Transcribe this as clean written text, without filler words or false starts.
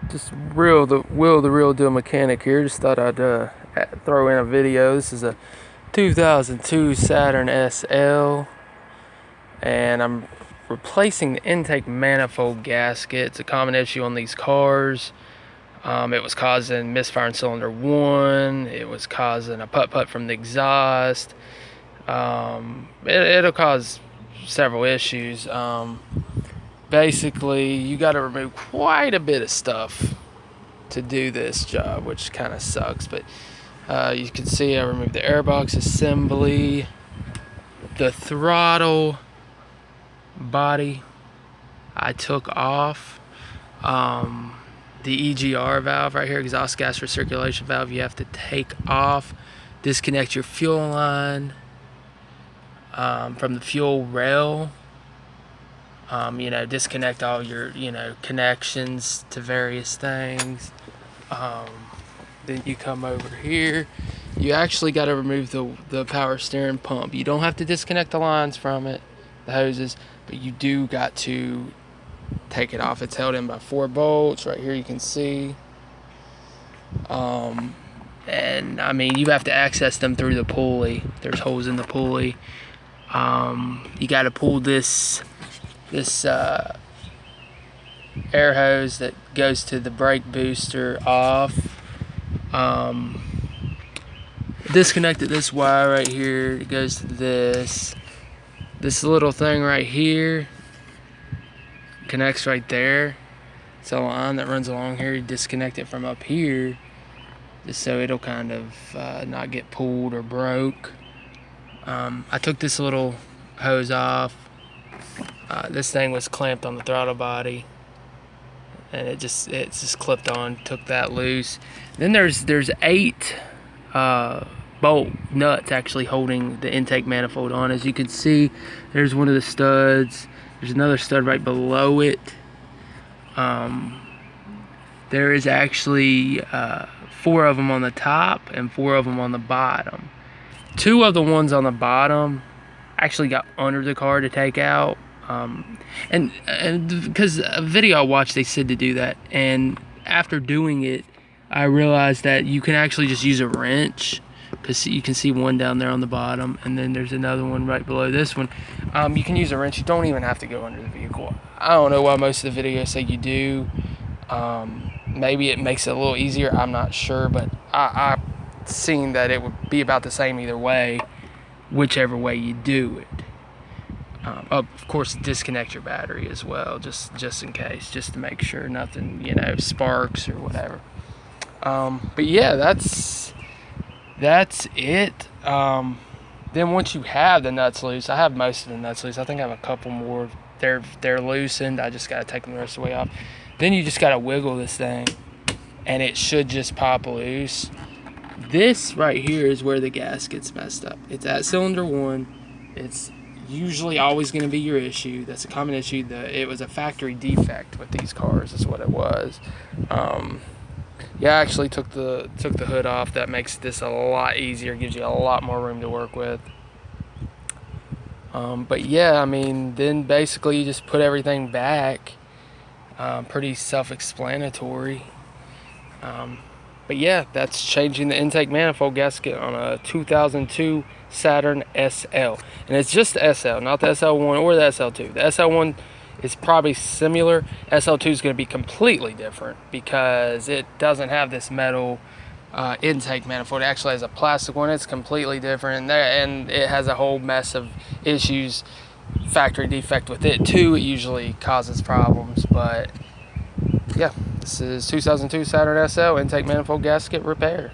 Just Will the real deal mechanic here. Just thought I'd throw in a video. This is a 2002 Saturn SL, and I'm replacing the intake manifold gasket. It's a common issue on these cars. It was causing misfire in cylinder 1. It was causing a putt-putt from the exhaust. It'll cause several issues. Basically, you got to remove quite a bit of stuff to do this job, which kind of sucks. But you can see I removed the airbox assembly, the throttle body I took off, the EGR valve right here, exhaust gas recirculation valve, you have to take off, disconnect your fuel line from the fuel rail. Disconnect all your, connections to various things. Then you come over here. You actually got to remove the power steering pump. You don't have to disconnect the lines from it, the hoses, but you do got to take it off. It's held in by 4 bolts. Right here you can see. And I mean, you have to access them through the pulley. There's holes in the pulley. You got to pull this air hose that goes to the brake booster off. Disconnected this wire right here. It goes to this little thing right here. Connects right there. It's a line that runs along here. You disconnect it from up here, just so it'll kind of not get pulled or broke. I took this little hose off. This thing was clamped on the throttle body, and it just clipped on. Took that loose. Then there's 8 bolt nuts actually holding the intake manifold on. As you can see, there's one of the studs. There's another stud right below it. There is actually 4 of them on the top and 4 of them on the bottom. 2 of the ones on the bottom actually got under the car to take out. And because a video I watched, they said to do that, and after doing it, I realized that you can actually just use a wrench, because you can see one down there on the bottom, and then there's another one right below this one. You can use a wrench. You don't even have to go under the vehicle. I don't know why most of the videos say you do. Maybe it makes it a little easier. I'm not sure, but I've seen that it would be about the same either way, whichever way you do it. Of course, disconnect your battery as well, just in case, just to make sure nothing, sparks or whatever. But yeah, that's it. Then once you have the nuts loose, I have most of the nuts loose. I think I have a couple more. They're loosened. I just gotta take them the rest of the way off. Then you just gotta wiggle this thing, and it should just pop loose. This right here is where the gasket's messed up. It's at cylinder 1. It's usually always going to be your issue. That's a common issue. It was a factory defect with these cars is what it was. Yeah, I actually took the hood off. That makes this a lot easier, gives you a lot more room to work with. But yeah, I mean, then basically you just put everything back. Pretty self-explanatory. But yeah, that's changing the intake manifold gasket on a 2002 Saturn SL. And it's just the SL, not the SL1 or the SL2. The SL1 is probably similar. SL2 is going to be completely different because it doesn't have this metal intake manifold. It actually has a plastic one. It's completely different. And it has a whole mess of issues. Factory defect with it too. It usually causes problems. But yeah, this is 2002 Saturn SL intake manifold gasket repair.